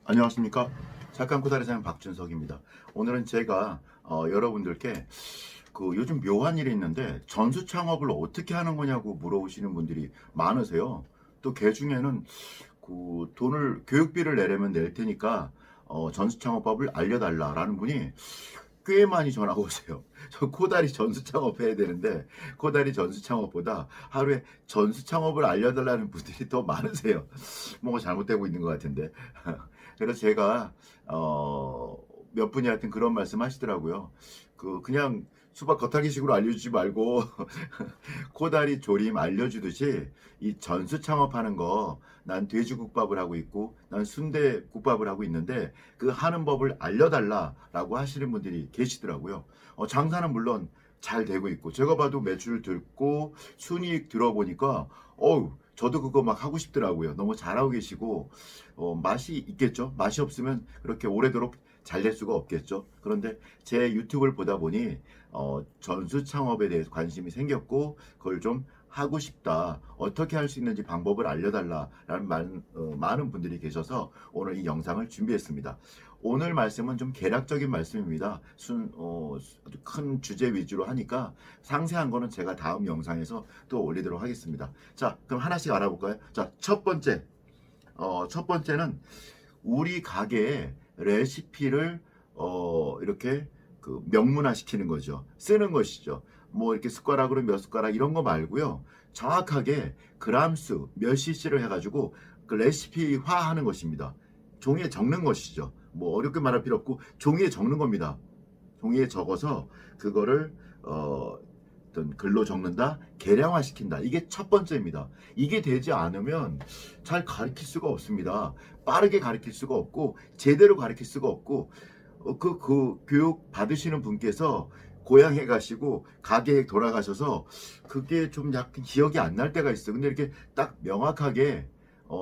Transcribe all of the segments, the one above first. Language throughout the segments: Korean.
안녕하십니까. 착한 코다리 사장 박준석입니다. 오늘은 제가 여러분들께 요즘 묘한 일이 있는데 전수 창업을 어떻게 하는 거냐고 물어보시는 분들이 많으세요. 또 그 중에는 돈을 교육비를 내려면 낼 테니까 전수 창업법을 알려달라라는 분이 꽤 많이 전화가 오세요. 저 코다리 전수 창업해야 되는데 코다리 전수 창업보다 하루에 전수 창업을 알려달라는 분들이 더 많으세요. 뭔가 잘못되고 있는 것 같은데. 그래서 제가 몇 분이 하여튼 그런 말씀 하시더라고요. 그냥 수박 겉핥기식으로 알려주지 말고 코다리 조림 알려주듯이 이 전수 창업하는 거, 난 돼지국밥을 하고 있고 난 순대국밥을 하고 있는데 그 하는 법을 알려달라라고 하시는 분들이 계시더라고요. 장사는 물론 잘 되고 있고 제가 봐도 매출 듣고 순이익 들어보니까 저도 그거 막 하고 싶더라고요. 너무 잘하고 계시고 맛이 있겠죠. 맛이 없으면 그렇게 오래도록 잘 될 수가 없겠죠. 그런데 제 유튜브를 보다 보니 전수 창업에 대해서 관심이 생겼고 그걸 좀 하고 싶다. 어떻게 할 수 있는지 방법을 알려달라라는 많은 분들이 계셔서 오늘 이 영상을 준비했습니다. 오늘 말씀은 좀 개략적인 말씀입니다. 아주 큰 주제 위주로 하니까 상세한 거는 제가 다음 영상에서 또 올리도록 하겠습니다. 자, 그럼 하나씩 알아볼까요? 자, 첫 번째는 우리 가게의 레시피를 이렇게 명문화 시키는 거죠. 쓰는 것이죠. 뭐 이렇게 숟가락으로 몇 숟가락 이런 거 말고요. 정확하게 그람수 몇 cc를 해가지고 그 레시피화 하는 것입니다. 종이에 적는 것이죠. 뭐 어렵게 말할 필요 없고 종이에 적는 겁니다. 종이에 적어서 그거를 어떤 글로 적는다, 계량화 시킨다. 이게 첫 번째입니다. 이게 되지 않으면 잘 가르칠 수가 없습니다. 빠르게 가르칠 수가 없고 제대로 가르칠 수가 없고 그 교육 받으시는 분께서 고향에 가시고 가게에 돌아가셔서 그게 좀 약간 기억이 안 날 때가 있어요. 근데 이렇게 딱 명확하게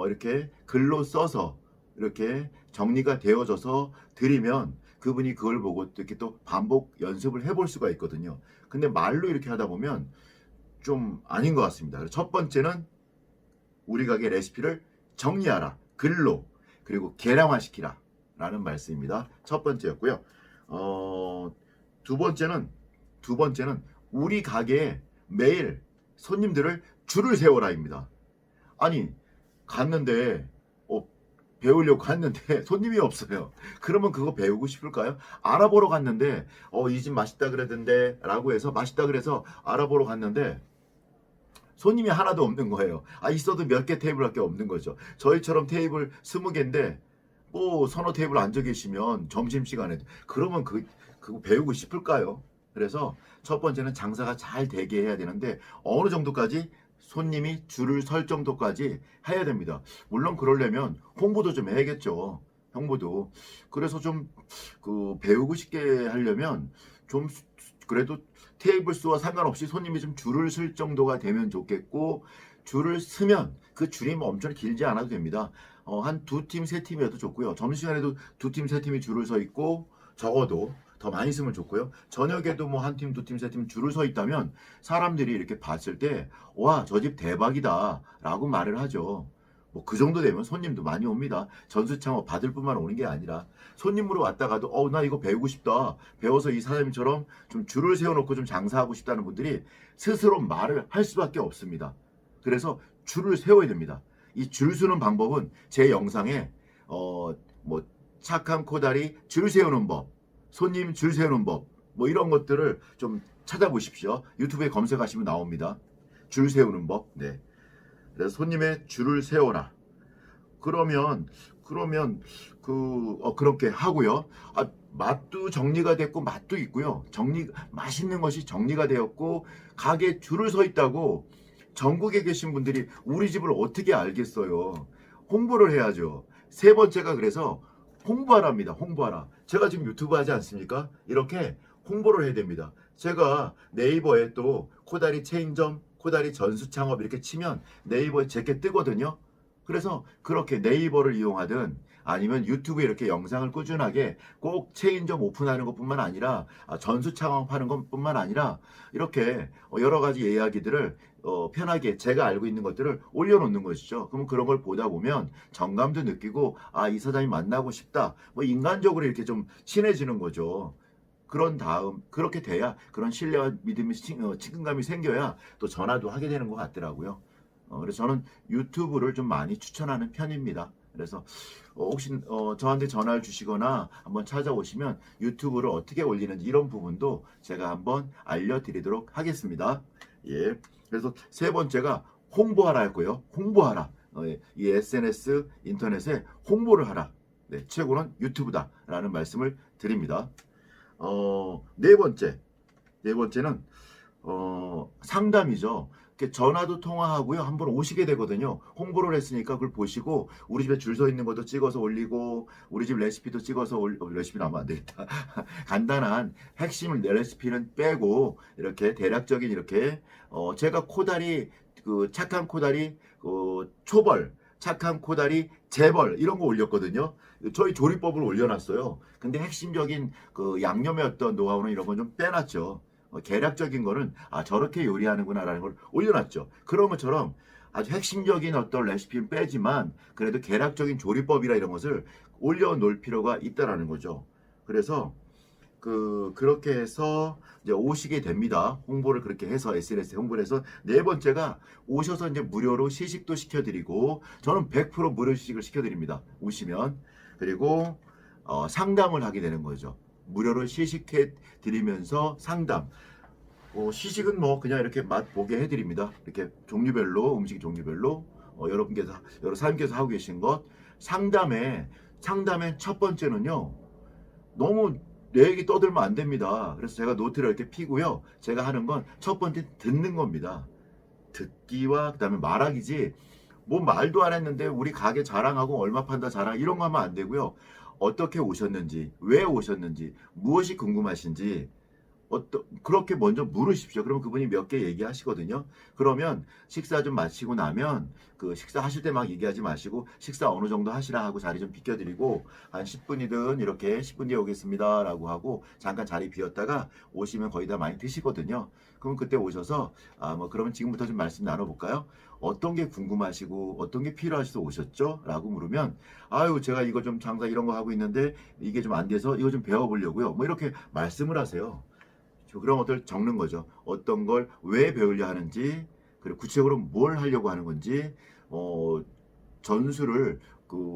이렇게 글로 써서 이렇게 정리가 되어져서 드리면 그분이 그걸 보고 이렇게 또 반복 연습을 해볼 수가 있거든요. 근데 말로 이렇게 하다 보면 좀 아닌 것 같습니다. 그래서 첫 번째는 우리 가게 레시피를 정리하라. 글로. 그리고 계량화시키라. 라는 말씀입니다. 첫 번째였고요. 두 번째는 우리 가게에 매일 손님들을 줄을 세워라입니다. 아니, 갔는데 배우려고 갔는데 손님이 없어요. 그러면 그거 배우고 싶을까요? 알아보러 갔는데 이 집 맛있다 그러던데 라고 해서 맛있다 그래서 알아보러 갔는데 손님이 하나도 없는 거예요. 있어도 몇 개 테이블밖에 없는 거죠. 저희처럼 테이블 20개인데 뭐 서너 테이블 앉아 계시면 점심시간에 그러면 그거 배우고 싶을까요? 그래서 첫 번째는 장사가 잘 되게 해야 되는데 어느 정도까지 손님이 줄을 설 정도까지 해야 됩니다. 물론 그러려면 홍보도 좀 해야겠죠. 홍보도. 그래서 좀 배우고 싶게 하려면 좀 그래도 테이블 수와 상관없이 손님이 좀 줄을 쓸 정도가 되면 좋겠고 줄을 쓰면 그 줄이 뭐 엄청 길지 않아도 됩니다. 한 두 팀, 세 팀이어도 좋고요. 점심시간에도 두 팀, 세 팀이 줄을 서 있고 적어도 더 많이 쓰면 좋고요. 저녁에도 뭐 한 팀, 두 팀, 세 팀 줄을 서 있다면 사람들이 이렇게 봤을 때 와, 저 집 대박이다 라고 말을 하죠. 뭐 그 정도 되면 손님도 많이 옵니다. 전수 창업 받을 뿐만 오는 게 아니라 손님으로 왔다가도 나 이거 배우고 싶다. 배워서 이 사장님처럼 좀 줄을 세워놓고 좀 장사하고 싶다는 분들이 스스로 말을 할 수밖에 없습니다. 그래서 줄을 세워야 됩니다. 이 줄 서는 방법은 제 영상에 뭐 착한 코다리 줄 세우는 법, 손님 줄 세우는 법, 뭐 이런 것들을 좀 찾아보십시오. 유튜브에 검색하시면 나옵니다. 줄 세우는 법. 네. 그래서 손님의 줄을 세워라. 그러면 그렇게 하고요. 맛도 정리가 됐고 맛도 있고요. 맛있는 것이 정리가 되었고 가게 줄을 서 있다고 전국에 계신 분들이 우리 집을 어떻게 알겠어요? 홍보를 해야죠. 세 번째가 그래서 홍보하랍니다. 홍보하라. 제가 지금 유튜브 하지 않습니까? 이렇게 홍보를 해야 됩니다. 제가 네이버에 또 코다리 체인점, 코다리 전수 창업 이렇게 치면 네이버에 제게 뜨거든요. 그래서 그렇게 네이버를 이용하든 아니면 유튜브에 이렇게 영상을 꾸준하게 꼭 체인점 오픈하는 것뿐만 아니라 전수 창업하는 것뿐만 아니라 이렇게 여러 가지 이야기들을 편하게 제가 알고 있는 것들을 올려놓는 것이죠. 그러면 그런 걸 보다 보면 정감도 느끼고 아, 이 사장님 만나고 싶다. 뭐 인간적으로 이렇게 좀 친해지는 거죠. 그런 다음 그렇게 돼야 그런 신뢰와 믿음이 친근감이 생겨야 또 전화도 하게 되는 것 같더라고요. 그래서 저는 유튜브를 좀 많이 추천하는 편입니다. 그래서 혹시 저한테 전화를 주시거나 한번 찾아오시면 유튜브를 어떻게 올리는지 이런 부분도 제가 한번 알려드리도록 하겠습니다. 예. 그래서 세 번째가 홍보하라 할 거예요. 홍보하라. 예. 이 SNS 인터넷에 홍보를 하라. 네, 최고는 유튜브다라는 말씀을 드립니다. 네 번째. 네 번째는 상담이죠. 전화도 통화하고요. 한번 오시게 되거든요. 홍보를 했으니까 그걸 보시고 우리 집에 줄 서 있는 것도 찍어서 올리고 우리 집 레시피도 찍어서 레시피는 하면 안 되겠다. 간단한 핵심 레시피는 빼고 이렇게 대략적인 이렇게 제가 코다리 그 착한 코다리 초벌 착한 코다리 재벌 이런 거 올렸거든요. 저희 조리법을 올려놨어요. 근데 핵심적인 그 양념의 어떤 노하우는 이런 건 좀 빼놨죠. 계략적인 거는 아 저렇게 요리하는구나라는 걸 올려놨죠. 그런 것처럼 아주 핵심적인 어떤 레시피는 빼지만 그래도 계략적인 조리법이라 이런 것을 올려놓을 필요가 있다라는 거죠. 그래서 그렇게 해서 이제 오시게 됩니다. 홍보를 그렇게 해서 SNS 홍보를 해서 네 번째가 오셔서 이제 무료로 시식도 시켜드리고 저는 100% 무료 시식을 시켜드립니다. 오시면 그리고 상담을 하게 되는 거죠. 무료로 시식해 드리면서 상담. 시식은 뭐 그냥 이렇게 맛 보게 해드립니다. 이렇게 종류별로 음식 종류별로 여러분께서 여러 사장님께서 하고 계신 것 상담의 첫 번째는요. 너무 내 얘기 떠들면 안 됩니다. 그래서 제가 노트를 이렇게 피고요. 제가 하는 건 첫 번째 듣는 겁니다. 듣기와 그다음에 말하기지 뭐 말도 안 했는데 우리 가게 자랑하고 얼마 판다 자랑 이런 거 하면 안 되고요. 어떻게 오셨는지, 왜 오셨는지, 무엇이 궁금하신지 그렇게 먼저 물으십시오. 그러면 그분이 몇 개 얘기하시거든요. 그러면 식사 좀 마치고 나면 그 식사하실 때 막 얘기하지 마시고 식사 어느 정도 하시라 하고 자리 좀 비켜드리고 한 10분이든 이렇게 10분 뒤에 오겠습니다 라고 하고 잠깐 자리 비웠다가 오시면 거의 다 많이 드시거든요. 그럼 그때 오셔서 뭐 그러면 지금부터 좀 말씀 나눠볼까요? 어떤 게 궁금하시고 어떤 게 필요하셔서 오셨죠? 라고 물으면 아유 제가 이거 좀 장사 이런 거 하고 있는데 이게 좀 안 돼서 이거 좀 배워보려고요. 뭐 이렇게 말씀을 하세요. 그런 것들 적는 거죠. 어떤 걸 왜 배우려 하는지, 그리고 구체적으로 뭘 하려고 하는 건지, 전술을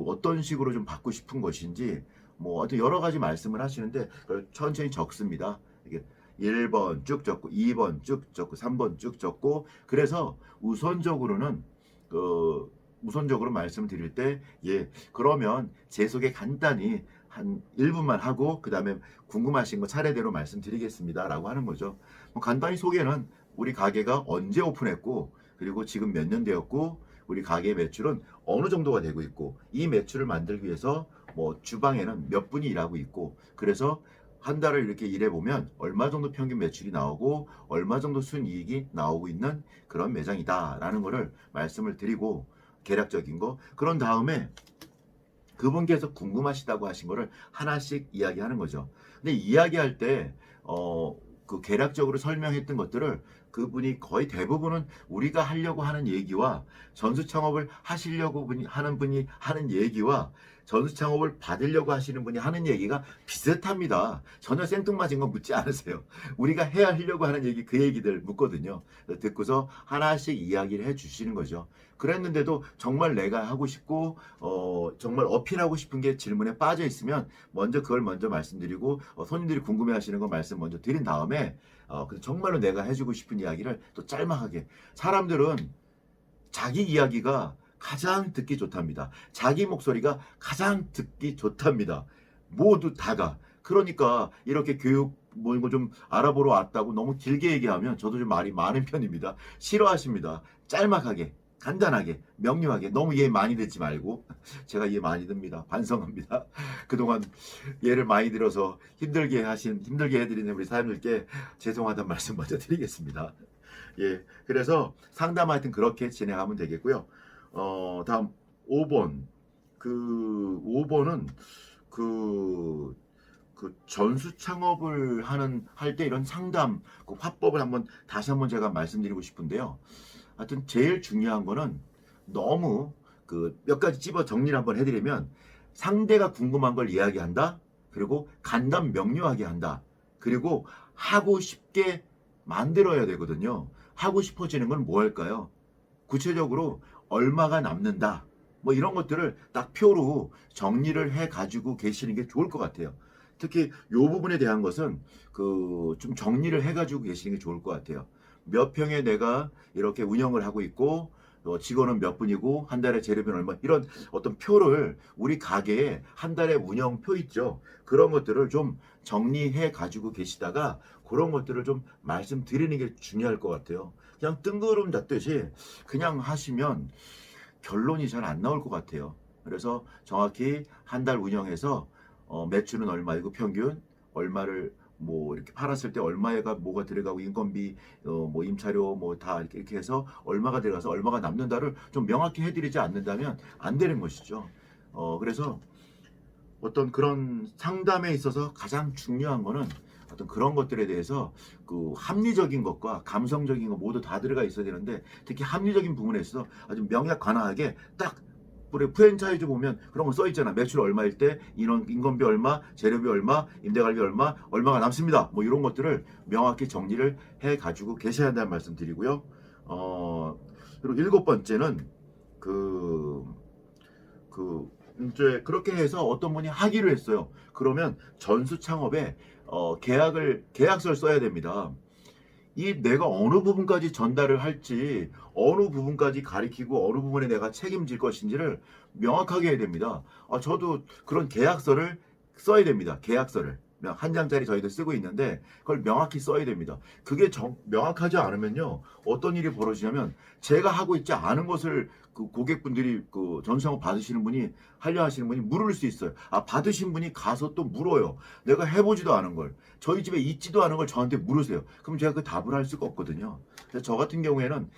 어떤 식으로 좀 받고 싶은 것인지, 뭐 하여튼 여러 가지 말씀을 하시는데 그걸 천천히 적습니다. 이게 1번 쭉 적고 2번 쭉 적고 3번 쭉 적고 그래서 우선적으로 말씀드릴 때 그러면 제 소개 간단히 한 1분만 하고 그 다음에 궁금하신 거 차례대로 말씀드리겠습니다 라고 하는 거죠. 뭐 간단히 소개는 우리 가게가 언제 오픈했고 그리고 지금 몇 년 되었고 우리 가게 매출은 어느 정도가 되고 있고 이 매출을 만들기 위해서 뭐 주방에는 몇 분이 일하고 있고 그래서 한 달을 이렇게 일해보면 얼마 정도 평균 매출이 나오고 얼마 정도 순이익이 나오고 있는 그런 매장이다 라는 거를 말씀을 드리고 계략적인 거 그런 다음에 그분께서 궁금하시다고 하신 거를 하나씩 이야기하는 거죠. 근데 이야기할 때, 그 계략적으로 설명했던 것들을 그분이 거의 대부분은 우리가 하려고 하는 얘기와 전수 창업을 하시려고 하는 분이 하는 얘기와 전수 창업을 받으려고 하시는 분이 하는 얘기가 비슷합니다. 전혀 생뚱맞은 건 묻지 않으세요. 우리가 해야 하려고 하는 얘기, 그 얘기들 묻거든요. 듣고서 하나씩 이야기를 해 주시는 거죠. 그랬는데도 정말 내가 하고 싶고 정말 어필하고 싶은 게 질문에 빠져 있으면 먼저 그걸 먼저 말씀드리고 손님들이 궁금해하시는 거 말씀 먼저 드린 다음에 정말로 내가 해주고 싶은 이야기를 또 짤막하게 사람들은 자기 이야기가 가장 듣기 좋답니다. 자기 목소리가 가장 듣기 좋답니다. 모두 다가. 그러니까 이렇게 교육 뭐 이거 좀 알아보러 왔다고 너무 길게 얘기하면 저도 좀 말이 많은 편입니다. 싫어하십니다. 짤막하게. 간단하게 명료하게 너무 이해 많이 듣지 말고 제가 이해 많이 듭니다. 반성합니다. 그동안 예를 많이 들어서 힘들게 해드리는 우리 사장님들께 죄송하다는 말씀 먼저 드리겠습니다. 그래서 상담 하여튼 그렇게 진행하면 되겠고요. 다음 5번 5번은 그 전수 창업을 할 때 이런 상담 그 화법을 다시 한번 제가 말씀드리고 싶은데요. 하여튼 제일 중요한 거는 너무 그 몇 가지 집어 정리를 한번 해드리면 상대가 궁금한 걸 이야기한다. 그리고 간단 명료하게 한다. 그리고 하고 싶게 만들어야 되거든요. 하고 싶어지는 건 뭐 할까요? 구체적으로 얼마가 남는다. 뭐 이런 것들을 딱 표로 정리를 해 가지고 계시는 게 좋을 것 같아요. 특히 요 부분에 대한 것은 그 좀 정리를 해 가지고 계시는 게 좋을 것 같아요. 몇 평에 내가 이렇게 운영을 하고 있고 직원은 몇 분이고 한 달에 재료비는 얼마 이런 어떤 표를 우리 가게에 한 달에 운영표 있죠. 그런 것들을 좀 정리해 가지고 계시다가 그런 것들을 좀 말씀드리는 게 중요할 것 같아요. 그냥 뜬구름 잡듯이 그냥 하시면 결론이 잘 안 나올 것 같아요. 그래서 정확히 한 달 운영해서 매출은 얼마이고 평균 얼마를 뭐 이렇게 팔았을 때 얼마가 뭐가 들어가고 인건비 뭐 임차료 뭐 다 이렇게 해서 얼마가 들어가서 얼마가 남는다를 좀 명확히 해드리지 않는다면 안 되는 것이죠. 그래서 어떤 그런 상담에 있어서 가장 중요한 거는 어떤 그런 것들에 대해서 그 합리적인 것과 감성적인 것 모두 다 들어가 있어야 되는데 특히 합리적인 부분에 있어서 아주 명약관하게 딱 우리 프랜차이즈 보면 그런 거 써 있잖아. 매출 얼마일 때 인건비 얼마, 재료비 얼마, 임대관리 얼마, 얼마가 남습니다. 뭐 이런 것들을 명확히 정리를 해 가지고 계셔야 한다는 말씀 드리고요. 그리고 일곱 번째는 그 이제 그렇게 해서 어떤 분이 하기로 했어요. 그러면 전수 창업에 계약서를 써야 됩니다. 이 내가 어느 부분까지 전달을 할지, 어느 부분까지 가리키고 어느 부분에 내가 책임질 것인지를 명확하게 해야 됩니다. 저도 그런 계약서를 써야 됩니다. 계약서를. 한 장짜리 저희도 쓰고 있는데 그걸 명확히 써야 됩니다. 그게 명확하지 않으면요. 어떤 일이 벌어지냐면 제가 하고 있지 않은 것을 그 고객분들이 그 전수창업 받으시는 분이 하려 하시는 분이 물을 수 있어요. 받으신 분이 가서 또 물어요. 내가 해보지도 않은 걸. 저희 집에 있지도 않은 걸 저한테 물으세요. 그럼 제가 그 답을 할 수가 없거든요. 그래서 저 같은 경우에는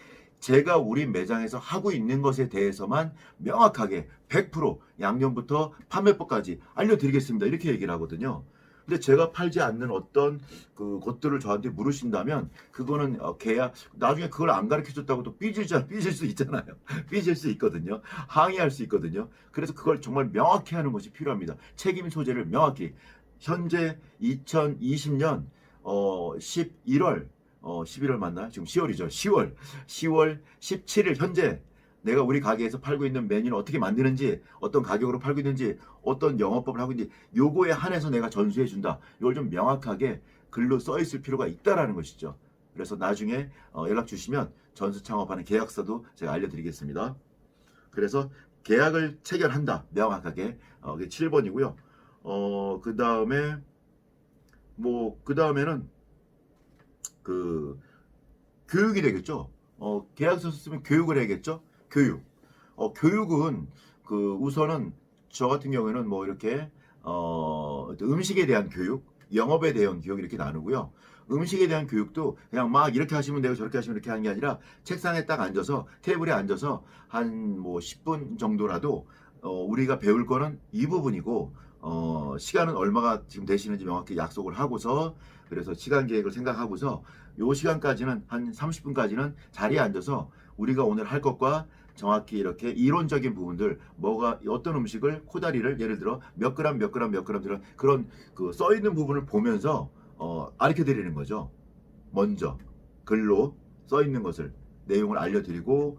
제가 우리 매장에서 하고 있는 것에 대해서만 명확하게 100% 양념부터 판매법까지 알려드리겠습니다. 이렇게 얘기를 하거든요. 근데 제가 팔지 않는 어떤 그 것들을 저한테 물으신다면 그거는 계약 나중에 그걸 안 가르쳐 줬다고 또 삐질 수 있잖아요. 삐질 수 있거든요. 항의할 수 있거든요. 그래서 그걸 정말 명확히 하는 것이 필요합니다. 책임 소재를 명확히 현재 2020년 11월 11월 맞나? 지금 10월이죠. 10월 17일 현재 내가 우리 가게에서 팔고 있는 메뉴는 어떻게 만드는지, 어떤 가격으로 팔고 있는지, 어떤 영업법을 하고 있는지 요거에 한해서 내가 전수해 준다. 이걸 좀 명확하게 글로 써 있을 필요가 있다라는 것이죠. 그래서 나중에 연락 주시면 전수 창업하는 계약서도 제가 알려드리겠습니다. 그래서 계약을 체결한다. 명확하게. 그게 7번이고요. 그 다음에 그 다음에는 그 교육이 되겠죠. 계약서 쓰면 교육을 해야겠죠. 교육. 교육은 그 우선은 저 같은 경우에는 뭐 이렇게 음식에 대한 교육, 영업에 대한 교육 이렇게 나누고요. 음식에 대한 교육도 그냥 막 이렇게 하시면 되고 저렇게 하시면 이렇게 하는 게 아니라 책상에 딱 앉아서 테이블에 앉아서 한 뭐 10분 정도라도 우리가 배울 거는 이 부분이고 시간은 얼마가 지금 되시는지 명확히 약속을 하고서 그래서 시간 계획을 생각하고서 요 시간까지는 한 30분까지는 자리에 앉아서 우리가 오늘 할 것과 정확히 이렇게 이론적인 부분들 뭐가 어떤 음식을 코다리를 예를 들어 몇 그램 들어 그런 그 써 있는 부분을 보면서 가르쳐 드리는 거죠. 먼저 글로 써 있는 것을 내용을 알려드리고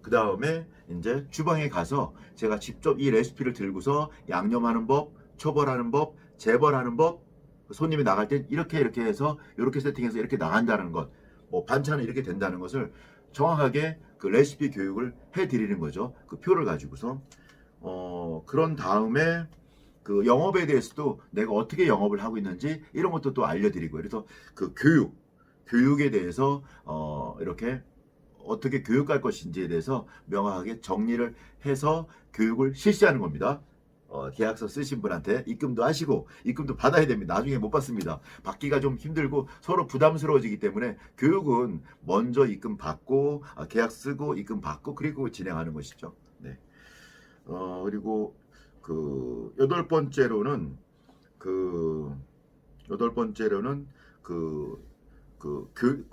그 다음에 이제 주방에 가서 제가 직접 이 레시피를 들고서 양념하는 법, 초벌하는 법, 재벌하는 법, 손님이 나갈 땐 이렇게 해서 이렇게 세팅해서 이렇게 나간다는 것, 뭐 반찬은 이렇게 된다는 것을 정확하게 그 레시피 교육을 해드리는 거죠. 그 표를 가지고서 그런 다음에 그 영업에 대해서도 내가 어떻게 영업을 하고 있는지 이런 것도 또 알려드리고 그래서 그 교육에 대해서 이렇게 어떻게 교육할 것인지에 대해서 명확하게 정리를 해서 교육을 실시하는 겁니다. 계약서 쓰신 분한테 입금도 하시고 입금도 받아야 됩니다. 나중에 못 받습니다. 받기가 좀 힘들고 서로 부담스러워지기 때문에 교육은 먼저 입금 받고 계약 쓰고 입금 받고 그리고 진행하는 것이죠. 네. 그리고 그 여덟 번째로는 그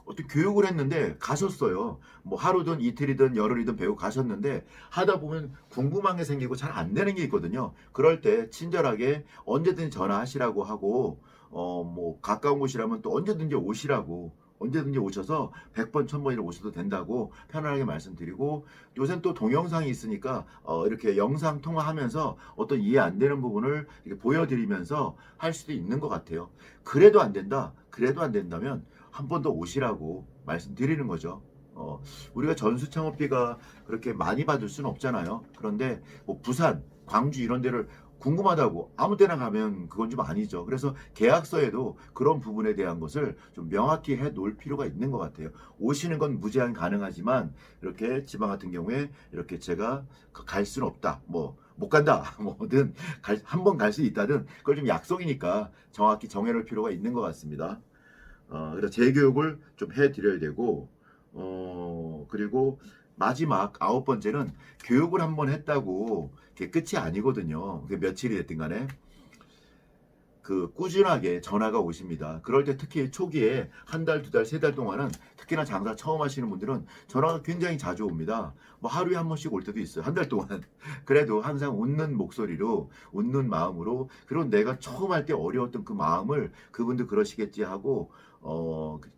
어떤 교육을 했는데 가셨어요. 뭐 하루든 이틀이든 열흘이든 배우고 가셨는데 하다 보면 궁금한 게 생기고 잘 안 되는 게 있거든요. 그럴 때 친절하게 언제든지 전화하시라고 하고 뭐 가까운 곳이라면 또 언제든지 오시라고 언제든지 오셔서 100번, 1000번이나 오셔도 된다고 편안하게 말씀드리고 요새는 또 동영상이 있으니까 이렇게 영상 통화하면서 어떤 이해 안 되는 부분을 이렇게 보여드리면서 할 수도 있는 것 같아요. 그래도 안 된다. 그래도 안 된다면 한 번 더 오시라고 말씀드리는 거죠. 우리가 전수창업비가 그렇게 많이 받을 수는 없잖아요. 그런데 뭐 부산, 광주 이런 데를 궁금하다고 아무 때나 가면 그건 좀 아니죠. 그래서 계약서에도 그런 부분에 대한 것을 좀 명확히 해 놓을 필요가 있는 것 같아요. 오시는 건 무제한 가능하지만 이렇게 지방 같은 경우에 이렇게 제가 갈 수는 없다. 뭐 못 간다. 뭐든 한 번 갈 수 있다든 그걸 좀 약속이니까 정확히 정해놓을 필요가 있는 것 같습니다. 그래서 재교육을 좀 해드려야 되고, 그리고 마지막 9번째는 교육을 한번 했다고 그게 끝이 아니거든요. 그게 며칠이 됐든 간에. 꾸준하게 전화가 오십니다. 그럴 때 특히 초기에 한 달, 두 달, 세 달 동안은 특히나 장사 처음 하시는 분들은 전화가 굉장히 자주 옵니다. 뭐 하루에 한 번씩 올 때도 있어요. 한 달 동안. 그래도 항상 웃는 목소리로, 웃는 마음으로, 그리고 내가 처음 할 때 어려웠던 그 마음을 그분도 그러시겠지 하고,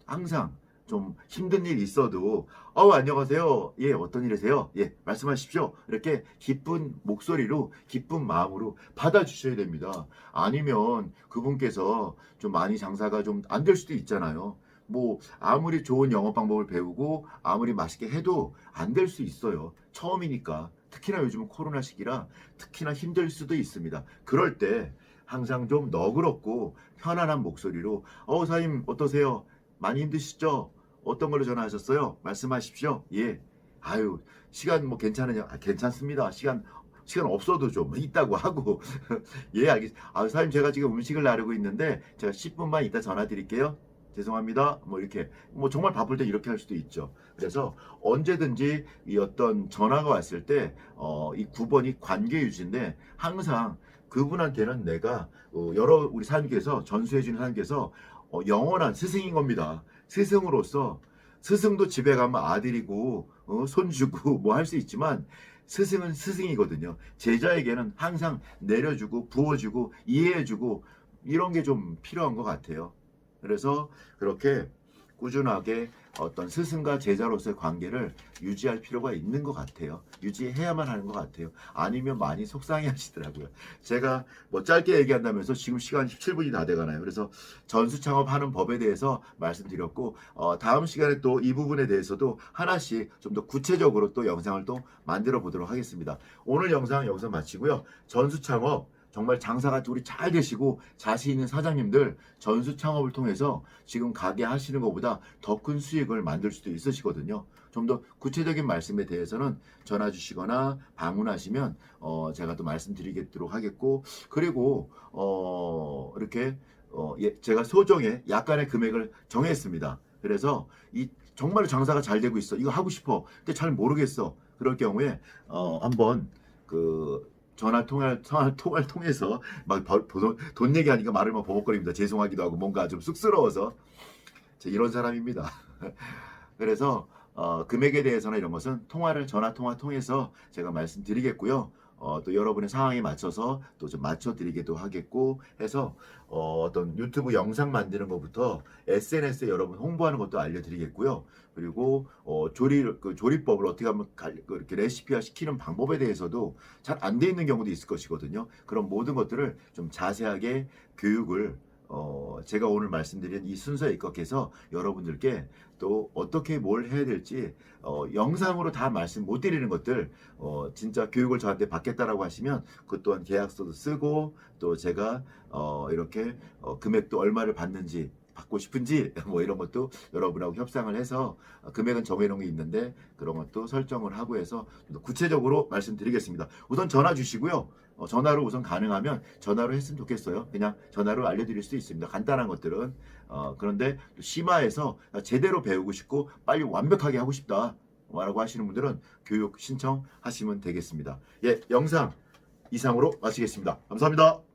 항상 좀 힘든 일 있어도 안녕하세요. 예, 어떤 일이세요? 예, 말씀하십시오. 이렇게 기쁜 목소리로 기쁜 마음으로 받아주셔야 됩니다. 아니면 그분께서 좀 많이 장사가 좀 안 될 수도 있잖아요. 뭐 아무리 좋은 영업 방법을 배우고 아무리 맛있게 해도 안 될 수 있어요. 처음이니까. 특히나 요즘은 코로나 시기라 특히나 힘들 수도 있습니다. 그럴 때 항상 좀 너그럽고 편안한 목소리로 사장님 어떠세요? 많이 힘드시죠? 어떤 걸로 전화하셨어요? 말씀하십시오. 예. 아유, 시간 뭐 괜찮으냐? 괜찮습니다. 시간 없어도 좀 있다고 하고. 예, 알겠습니다. 사장님 제가 지금 음식을 나르고 있는데 제가 10분만 이따 전화 드릴게요. 죄송합니다. 뭐 이렇게 뭐 정말 바쁠 때 이렇게 할 수도 있죠. 그래서 언제든지 이 어떤 전화가 왔을 때 이 9번이 관계 유지인데 항상 그분한테는 내가 여러 우리 사장님께서 전수해 주는 사장님께서 영원한 스승인 겁니다. 스승으로서 스승도 집에 가면 아들이고 손주고 뭐 할 수 있지만 스승은 스승이거든요. 제자에게는 항상 내려주고 부어주고 이해해주고 이런 게 좀 필요한 것 같아요. 그래서 그렇게 꾸준하게 어떤 스승과 제자로서의 관계를 유지할 필요가 있는 것 같아요. 유지해야만 하는 것 같아요. 아니면 많이 속상해 하시더라고요. 제가 뭐 짧게 얘기한다면서 지금 시간 17분이 다 돼가나요. 그래서 전수 창업하는 법에 대해서 말씀드렸고 다음 시간에 또 이 부분에 대해서도 하나씩 좀 더 구체적으로 또 영상을 또 만들어 보도록 하겠습니다. 오늘 영상 여기서 마치고요. 전수 창업 정말 장사가 우리 잘 되시고 자신 있는 사장님들 전수 창업을 통해서 지금 가게 하시는 것보다 더 큰 수익을 만들 수도 있으시거든요. 좀 더 구체적인 말씀에 대해서는 전화 주시거나 방문하시면 제가 또 말씀드리도록 하겠고 그리고 이렇게 제가 소정의 약간의 금액을 정했습니다. 그래서 이 정말 장사가 잘 되고 있어. 이거 하고 싶어. 근데 잘 모르겠어. 그럴 경우에 한번 통화를 통해서 막 돈 얘기하니까 말을 막 버벅거립니다. 죄송하기도 하고 뭔가 좀 쑥스러워서 이런 사람입니다. 그래서 금액에 대해서나 이런 것은 전화 통화 통해서 제가 말씀드리겠고요. 또 여러분의 상황에 맞춰서 또 좀 맞춰드리기도 하겠고 해서 어떤 유튜브 영상 만드는 것부터 SNS에 여러분 홍보하는 것도 알려드리겠고요. 그리고 조리법을 어떻게 하면 이렇게 레시피화 시키는 방법에 대해서도 잘 안 돼 있는 경우도 있을 것이거든요. 그런 모든 것들을 좀 자세하게 교육을 제가 오늘 말씀드린 이 순서에 입각해서 여러분들께 또 어떻게 뭘 해야 될지 영상으로 다 말씀 못 드리는 것들 진짜 교육을 저한테 받겠다라고 하시면 그 또한 계약서도 쓰고 또 제가 이렇게 금액도 얼마를 받는지 받고 싶은지 뭐 이런 것도 여러분하고 협상을 해서 금액은 정해놓은 게 있는데 그런 것도 설정을 하고 해서 구체적으로 말씀드리겠습니다. 우선 전화 주시고요. 전화로 우선 가능하면 전화로 했으면 좋겠어요. 그냥 전화로 알려드릴 수 있습니다. 간단한 것들은 그런데 심화해서 제대로 배우고 싶고 빨리 완벽하게 하고 싶다 라고 하시는 분들은 교육 신청하시면 되겠습니다. 예, 영상 이상으로 마치겠습니다. 감사합니다.